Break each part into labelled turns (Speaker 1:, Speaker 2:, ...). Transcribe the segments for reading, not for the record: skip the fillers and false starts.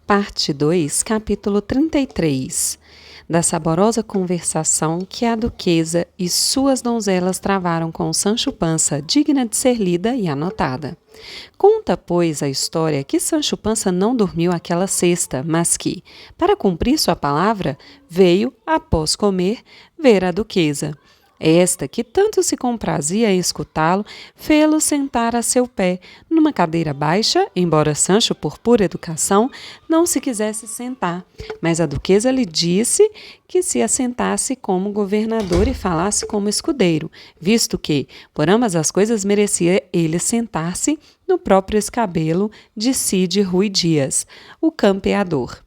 Speaker 1: Parte 2, capítulo 33. Da saborosa conversação que a duquesa e suas donzelas travaram com Sancho Pança, digna de ser lida e anotada. Conta, pois, a história que Sancho Pança não dormiu aquela sexta, mas que, para cumprir sua palavra, veio, após comer, ver a duquesa. Esta, que tanto se comprazia em escutá-lo, fê-lo sentar a seu pé, numa cadeira baixa, embora Sancho, por pura educação, não se quisesse sentar. Mas a duquesa lhe disse que se assentasse como governador e falasse como escudeiro, visto que, por ambas as coisas, merecia ele sentar-se no próprio escabelo de Cide Rui Dias, o campeador.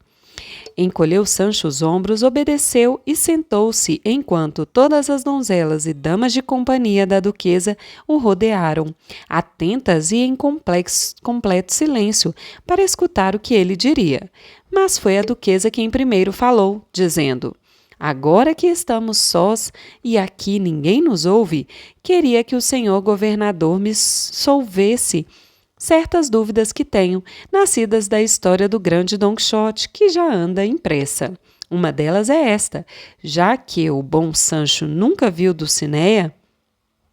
Speaker 1: Encolheu Sancho os ombros, obedeceu e sentou-se, enquanto todas as donzelas e damas de companhia da duquesa o rodearam, atentas e em completo silêncio, para escutar o que ele diria. Mas foi a duquesa quem primeiro falou, dizendo: "Agora que estamos sós e aqui ninguém nos ouve, queria que o senhor governador me solvesse certas dúvidas que tenho, nascidas da história do grande Don Quixote, que já anda impressa. Uma delas é esta: já que o bom Sancho nunca viu Dulcinea,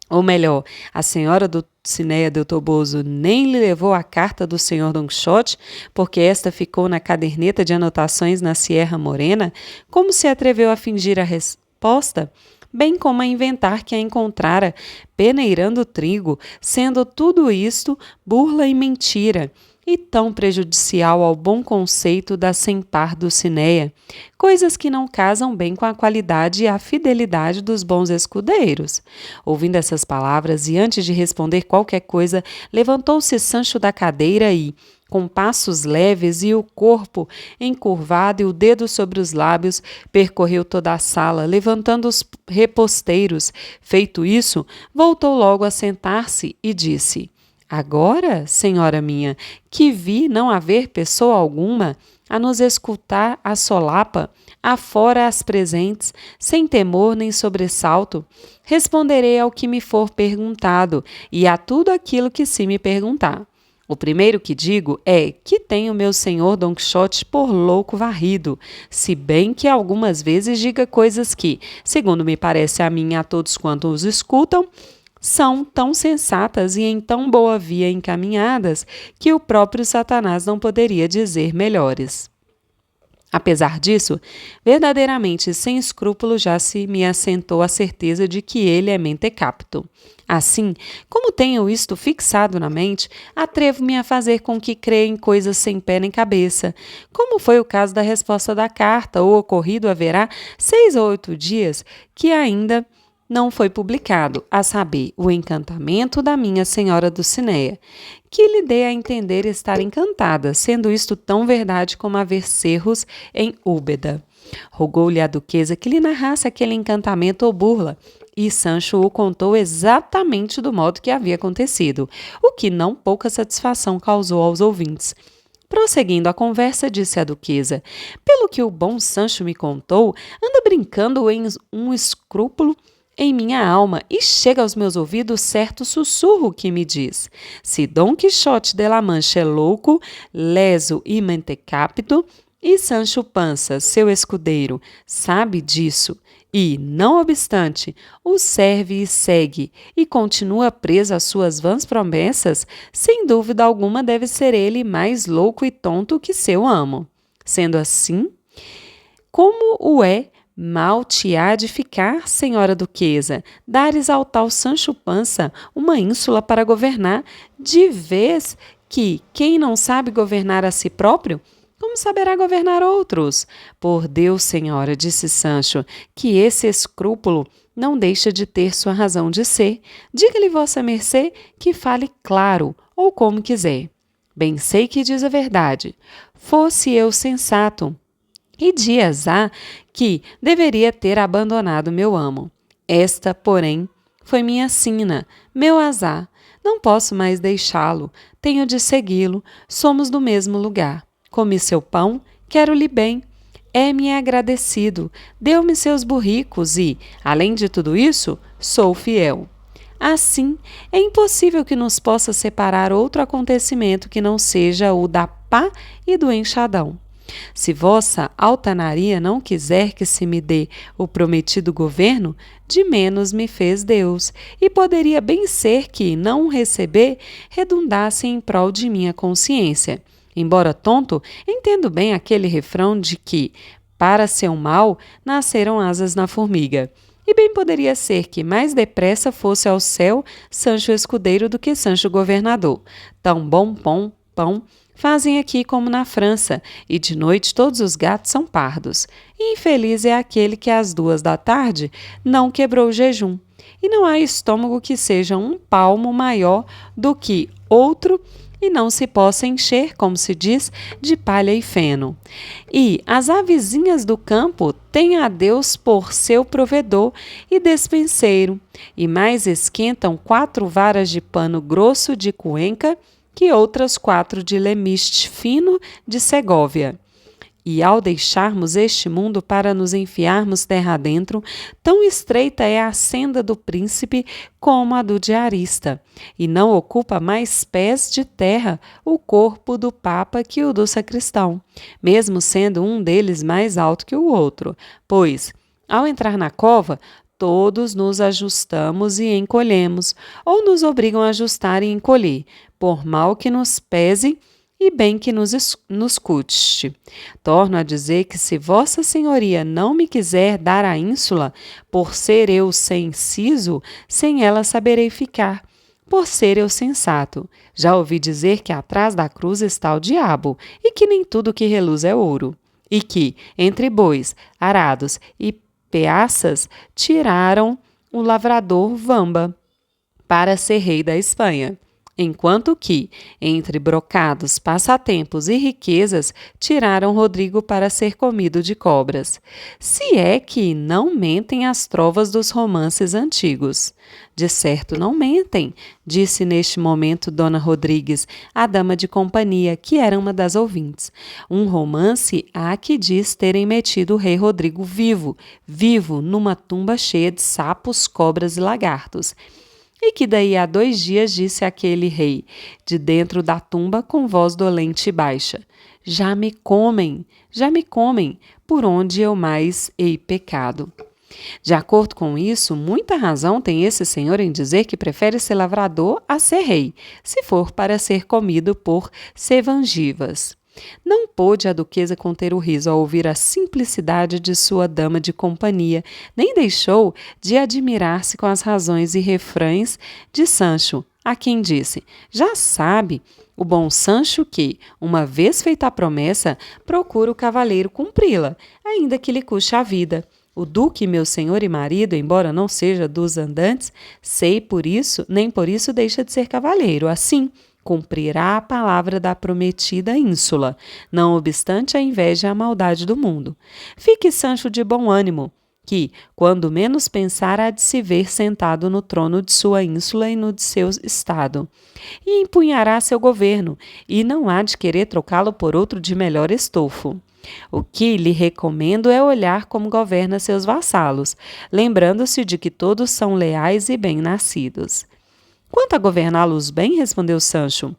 Speaker 1: ou melhor, a senhora Dulcinea del Toboso nem lhe levou a carta do senhor Don Quixote, porque esta ficou na caderneta de anotações na Sierra Morena, como se atreveu a fingir a resposta, bem como a inventar que a encontrara peneirando trigo, sendo tudo isto burla e mentira, e tão prejudicial ao bom conceito da sem-par Dulcinea, coisas que não casam bem com a qualidade e a fidelidade dos bons escudeiros." Ouvindo essas palavras, e antes de responder qualquer coisa, levantou-se Sancho da cadeira e, com passos leves e o corpo encurvado e o dedo sobre os lábios, percorreu toda a sala, levantando os reposteiros. Feito isso, voltou logo a sentar-se e disse: "Agora, senhora minha, que vi não haver pessoa alguma a nos escutar a solapa, afora as presentes, sem temor nem sobressalto, responderei ao que me for perguntado e a tudo aquilo que se me perguntar. O primeiro que digo é que tenho meu senhor Don Quixote por louco varrido, se bem que algumas vezes diga coisas que, segundo me parece a mim e a todos quanto os escutam, são tão sensatas e em tão boa via encaminhadas que o próprio Satanás não poderia dizer melhores. Apesar disso, verdadeiramente sem escrúpulo já se me assentou a certeza de que ele é mentecapto. Assim, como tenho isto fixado na mente, atrevo-me a fazer com que creia em coisas sem pé nem cabeça, como foi o caso da resposta da carta, ou ocorrido haverá 6 ou 8 dias, que ainda não foi publicado, a saber, o encantamento da minha senhora Dulcinea, que lhe dê a entender estar encantada, sendo isto tão verdade como haver cerros em Úbeda. Rogou-lhe a duquesa que lhe narrasse aquele encantamento ou burla, e Sancho o contou exatamente do modo que havia acontecido, o que não pouca satisfação causou aos ouvintes. Prosseguindo a conversa, disse a duquesa: "Pelo que o bom Sancho me contou, anda brincando em um escrúpulo em minha alma, e chega aos meus ouvidos certo sussurro que me diz: se Dom Quixote de la Mancha é louco, leso e mentecapto, e Sancho Pança, seu escudeiro, sabe disso, e, não obstante, o serve e segue, e continua preso às suas vãs promessas, sem dúvida alguma deve ser ele mais louco e tonto que seu amo. Sendo assim, como o é, mal te há de ficar, senhora duquesa, dares ao tal Sancho Pança uma ínsula para governar, de vez que quem não sabe governar a si próprio, como saberá governar outros? Por Deus, senhora, disse Sancho, que esse escrúpulo não deixa de ter sua razão de ser. Diga-lhe vossa mercê que fale claro, ou como quiser. Bem sei que diz a verdade. Fosse eu sensato, e dias há que deveria ter abandonado meu amo. Esta, porém, foi minha sina, meu azar. Não posso mais deixá-lo, tenho de segui-lo, somos do mesmo lugar. Comi seu pão, quero-lhe bem. É-me agradecido, deu-me seus burricos e, além de tudo isso, sou fiel. Assim, é impossível que nos possa separar outro acontecimento que não seja o da pá e do enxadão. Se vossa altaneria não quiser que se me dê o prometido governo, de menos me fez Deus, e poderia bem ser que, não o receber, redundasse em prol de minha consciência. Embora tonto, entendo bem aquele refrão de que, para seu mal, nasceram asas na formiga. E bem poderia ser que mais depressa fosse ao céu Sancho escudeiro do que Sancho governador. Tão bom pão fazem aqui como na França, e de noite todos os gatos são pardos. E infeliz é aquele que às 2 da tarde não quebrou o jejum. E não há estômago que seja um palmo maior do que outro e não se possa encher, como se diz, de palha e feno. E as avezinhas do campo têm a Deus por seu provedor e despenseiro, e mais esquentam 4 varas de pano grosso de cuenca que outras 4 de lemiste fino de Segóvia. E ao deixarmos este mundo para nos enfiarmos terra adentro, tão estreita é a senda do príncipe como a do diarista, e não ocupa mais pés de terra o corpo do papa que o do sacristão, mesmo sendo um deles mais alto que o outro, pois, ao entrar na cova, todos nos ajustamos e encolhemos, ou nos obrigam a ajustar e encolher, por mal que nos pese e bem que nos custe. Torno a dizer que se vossa senhoria não me quiser dar a ínsula, por ser eu sem siso, sem ela saberei ficar, por ser eu sensato. Já ouvi dizer que atrás da cruz está o diabo, e que nem tudo que reluz é ouro, e que, entre bois, arados e peaças, tiraram o lavrador Vamba para ser rei da Espanha. Enquanto que, entre brocados, passatempos e riquezas, tiraram Rodrigo para ser comido de cobras. Se é que não mentem as trovas dos romances antigos. De certo não mentem, disse neste momento Dona Rodrigues, a dama de companhia, que era uma das ouvintes. Um romance há que diz terem metido o rei Rodrigo vivo, numa tumba cheia de sapos, cobras e lagartos. E que daí a 2 dias disse aquele rei, de dentro da tumba com voz dolente e baixa: já me comem, por onde eu mais hei pecado. De acordo com isso, muita razão tem esse senhor em dizer que prefere ser lavrador a ser rei, se for para ser comido por sevangivas. Não pôde a duquesa conter o riso ao ouvir a simplicidade de sua dama de companhia, nem deixou de admirar-se com as razões e refrães de Sancho, a quem disse: já sabe o bom Sancho que, uma vez feita a promessa, procura o cavaleiro cumpri-la, ainda que lhe custe a vida. O duque, meu senhor e marido, embora não seja dos andantes, nem por isso deixa de ser cavaleiro. Assim, cumprirá a palavra da prometida ínsula, não obstante a inveja e a maldade do mundo. Fique Sancho de bom ânimo, que, quando menos pensar, há de se ver sentado no trono de sua ínsula e no de seu estado, e empunhará seu governo, e não há de querer trocá-lo por outro de melhor estofo. O que lhe recomendo é olhar como governa seus vassalos, lembrando-se de que todos são leais e bem-nascidos. Quanto a governá-los bem, respondeu Sancho,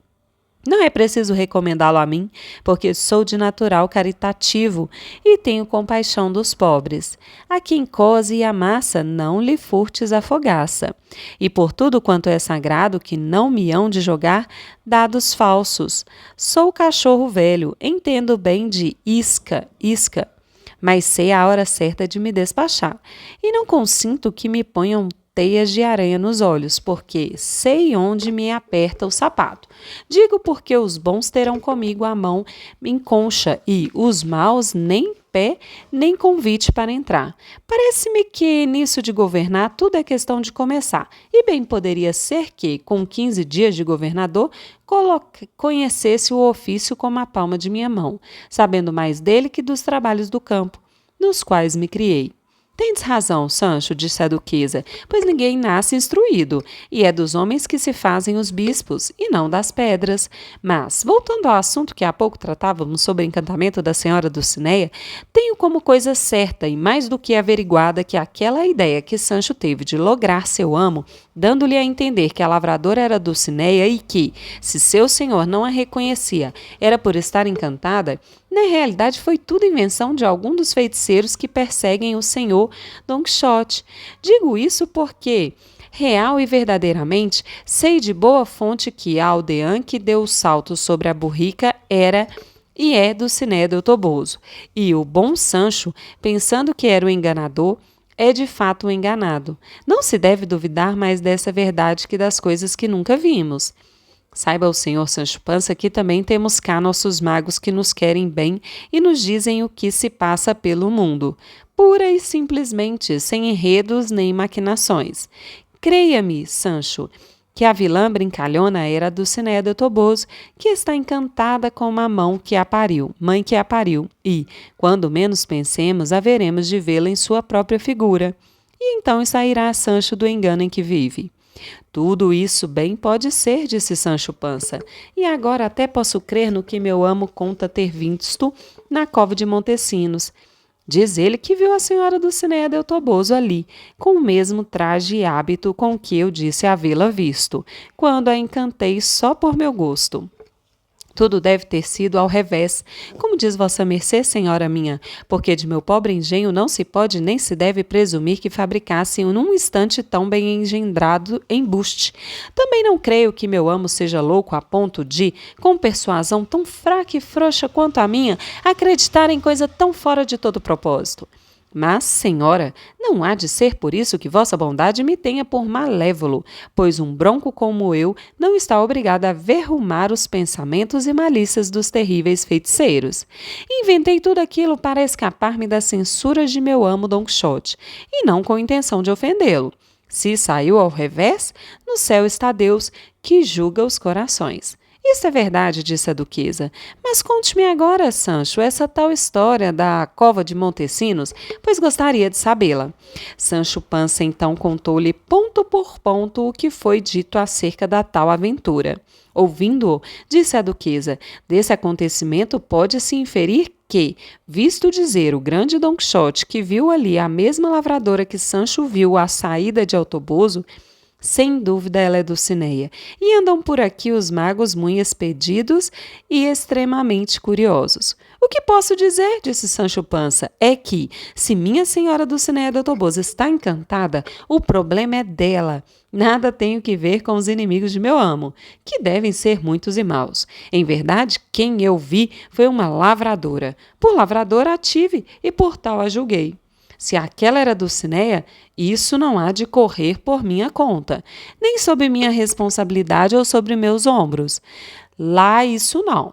Speaker 1: não é preciso recomendá-lo a mim, porque sou de natural caritativo e tenho compaixão dos pobres. A quem cose e amassa, não lhe furtes a fogaça. E por tudo quanto é sagrado, que não me hão de jogar dados falsos. Sou cachorro velho, entendo bem de isca, mas sei a hora certa de me despachar. E não consinto que me ponham teias de aranha nos olhos, porque sei onde me aperta o sapato. Digo porque os bons terão comigo a mão em concha e os maus nem pé nem convite para entrar. Parece-me que nisso de governar tudo é questão de começar, e bem poderia ser que, com 15 dias de governador, conhecesse o ofício como a palma de minha mão, sabendo mais dele que dos trabalhos do campo, nos quais me criei. Tendes razão, Sancho, disse a duquesa, pois ninguém nasce instruído, e é dos homens que se fazem os bispos, e não das pedras. Mas, voltando ao assunto que há pouco tratávamos sobre o encantamento da senhora Dulcinea, tenho como coisa certa e mais do que averiguada que aquela ideia que Sancho teve de lograr seu amo, dando-lhe a entender que a lavradora era Dulcinea e que, se seu senhor não a reconhecia, era por estar encantada, Na realidade, foi tudo invenção de algum dos feiticeiros que perseguem o senhor Don Quixote. Digo isso porque, real e verdadeiramente, sei de boa fonte que a aldeã que deu o salto sobre a burrica era e é Dulcinea del Toboso. E o bom Sancho, pensando que era o enganador, é de fato o enganado. Não se deve duvidar mais dessa verdade que das coisas que nunca vimos. Saiba o senhor Sancho Pança que também temos cá nossos magos que nos querem bem e nos dizem o que se passa pelo mundo, pura e simplesmente, sem enredos nem maquinações. Creia-me, Sancho, que a vilã brincalhona era a Dulcinea del Toboso, que está encantada com uma mãe que a pariu, e, quando menos pensemos, haveremos de vê-la em sua própria figura. E então sairá Sancho do engano em que vive. Tudo isso bem pode ser, disse Sancho Pança, e agora até posso crer no que meu amo conta ter visto na cova de Montesinos. Diz ele que viu a senhora Dulcinea del Toboso ali, com o mesmo traje e hábito com que eu disse havê-la visto, quando a encantei só por meu gosto. Tudo deve ter sido ao revés, como diz vossa mercê, senhora minha, porque de meu pobre engenho não se pode nem se deve presumir que fabricasse num instante tão bem engendrado embuste. Também não creio que meu amo seja louco a ponto de, com persuasão tão fraca e frouxa quanto a minha, acreditar em coisa tão fora de todo propósito. Mas, senhora, não há de ser por isso que vossa bondade me tenha por malévolo, pois um bronco como eu não está obrigado a verrumar os pensamentos e malícias dos terríveis feiticeiros. Inventei tudo aquilo para escapar-me das censuras de meu amo Don Quixote, e não com intenção de ofendê-lo. Se saiu ao revés, no céu está Deus, que julga os corações. Isso é verdade, disse a duquesa. Mas conte-me agora, Sancho, essa tal história da cova de Montesinos, pois gostaria de sabê-la. Sancho Pança então contou-lhe ponto por ponto o que foi dito acerca da tal aventura. Ouvindo-o, disse a duquesa, desse acontecimento pode-se inferir que, visto dizer o grande Don Quixote que viu ali a mesma lavradora que Sancho viu à saída de El Toboso, sem dúvida ela é Dulcinea, e andam por aqui os magos muito expedidos e extremamente curiosos. O que posso dizer, disse Sancho Pança, é que, se minha senhora Dulcinea del Toboso está encantada, o problema é dela. Nada tenho que ver com os inimigos de meu amo, que devem ser muitos e maus. Em verdade, quem eu vi foi uma lavradora. Por lavradora a tive e por tal a julguei. Se aquela era Dulcinea, isso não há de correr por minha conta, nem sob minha responsabilidade ou sobre meus ombros. Lá isso não.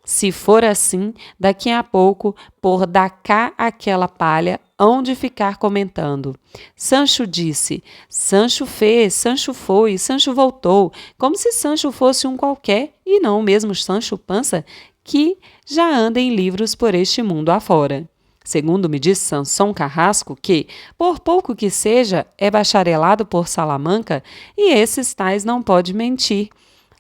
Speaker 1: Se for assim, daqui a pouco, por da cá aquela palha, hão de ficar comentando. Sancho disse, Sancho fez, Sancho foi, Sancho voltou, como se Sancho fosse um qualquer e não o mesmo Sancho Pança que já anda em livros por este mundo afora. Segundo me diz Sansão Carrasco, que, por pouco que seja, é bacharelado por Salamanca, e esses tais não pode mentir,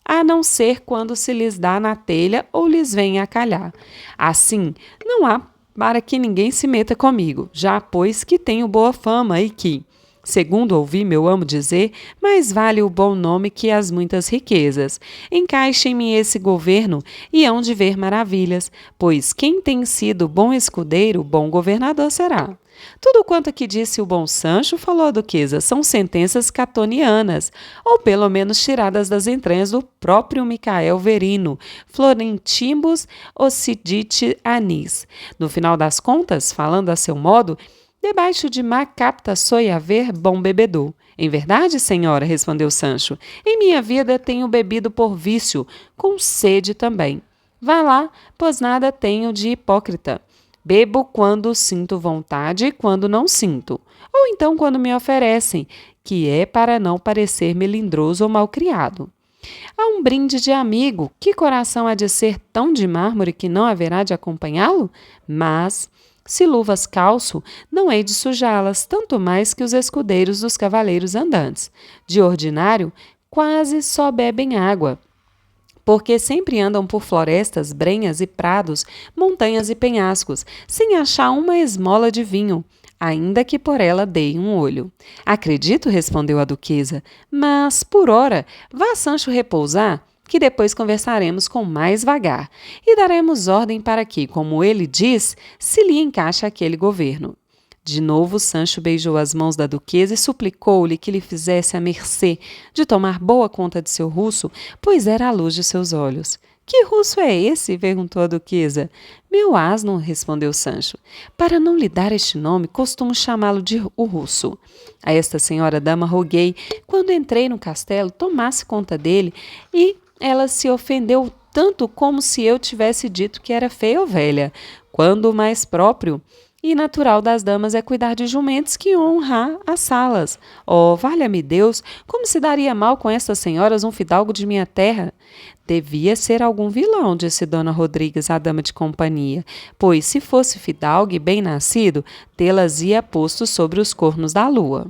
Speaker 1: a não ser quando se lhes dá na telha ou lhes vem a calhar. Assim, não há para que ninguém se meta comigo, já pois que tenho boa fama e que, segundo ouvi meu amo dizer, mais vale o bom nome que as muitas riquezas. Encaixem-me esse governo e hão de ver maravilhas, pois quem tem sido bom escudeiro, bom governador será. Tudo quanto aqui disse o bom Sancho, falou a duquesa, são sentenças catonianas, ou pelo menos tiradas das entranhas do próprio Micael Verino, Florentimbus occidite anis. No final das contas, falando a seu modo, debaixo de má capta soi haver bom bebedor. Em verdade, senhora, respondeu Sancho, em minha vida tenho bebido por vício, com sede também. Vá lá, pois nada tenho de hipócrita. Bebo quando sinto vontade e quando não sinto, ou então quando me oferecem, que é para não parecer melindroso ou malcriado. Há um brinde de amigo, que coração há de ser tão de mármore que não haverá de acompanhá-lo? Mas, se luvas calço, não hei de sujá-las, tanto mais que os escudeiros dos cavaleiros andantes. De ordinário, quase só bebem água, porque sempre andam por florestas, brenhas e prados, montanhas e penhascos, sem achar uma esmola de vinho, ainda que por ela deem um olho. Acredito, respondeu a duquesa, mas, por ora, vá Sancho repousar, que depois conversaremos com mais vagar, e daremos ordem para que, como ele diz, se lhe encaixe aquele governo. De novo, Sancho beijou as mãos da duquesa e suplicou-lhe que lhe fizesse a mercê de tomar boa conta de seu russo, pois era a luz de seus olhos. Que russo é esse? Perguntou a duquesa. Meu asno, respondeu Sancho. Para não lhe dar este nome, costumo chamá-lo de o russo. A esta senhora dama roguei, quando entrei no castelo, tomasse conta dele, e ela se ofendeu tanto como se eu tivesse dito que era feia ou velha, quando o mais próprio e natural das damas é cuidar de jumentos que honrar as salas. Oh, valha-me Deus, como se daria mal com estas senhoras um fidalgo de minha terra? Devia ser algum vilão, disse Dona Rodrigues, a dama de companhia, pois se fosse fidalgo e bem nascido, tê-las-ia posto sobre os cornos da lua.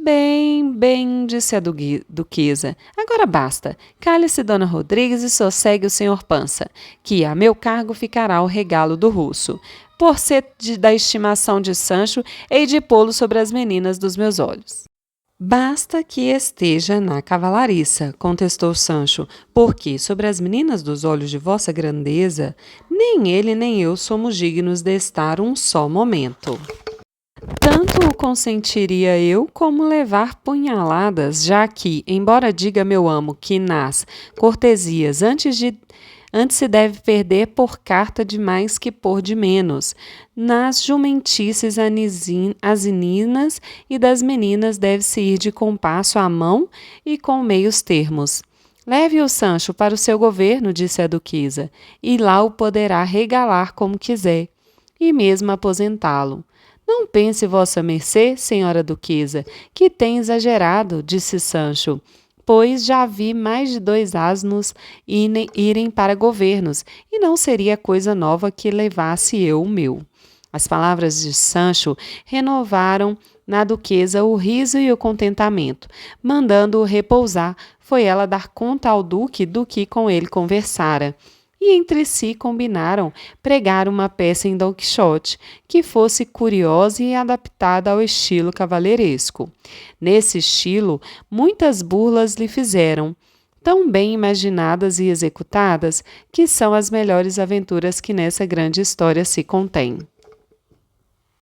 Speaker 1: Bem, bem, disse a duquesa. Agora basta. Cale-se, Dona Rodrigues, e sossegue o senhor Pança, que a meu cargo ficará o regalo do russo. Por ser da estimação de Sancho, hei de pô-lo sobre as meninas dos meus olhos. Basta que esteja na cavalariça, contestou Sancho, porque sobre as meninas dos olhos de vossa grandeza, nem ele nem eu somos dignos de estar um só momento. Tanto o consentiria eu como levar punhaladas, já que, embora diga meu amo que nas cortesias antes se deve perder por carta de mais que por de menos, nas jumentices asininas e das meninas deve-se ir de compasso à mão e com meios termos. Leve-o, Sancho, para o seu governo, disse a duquesa, e lá o poderá regalar como quiser, e mesmo aposentá-lo. Não pense vossa mercê, senhora duquesa, que tem exagerado, disse Sancho, pois já vi mais de 2 asnos irem para governos, e não seria coisa nova que levasse eu o meu. As palavras de Sancho renovaram na duquesa o riso e o contentamento. Mandando-o repousar, foi ela dar conta ao duque do que com ele conversara. E entre si combinaram pregar uma peça em Dom Quixote, que fosse curiosa e adaptada ao estilo cavalheiresco. Nesse estilo, muitas burlas lhe fizeram, tão bem imaginadas e executadas, que são as melhores aventuras que nessa grande história se contém.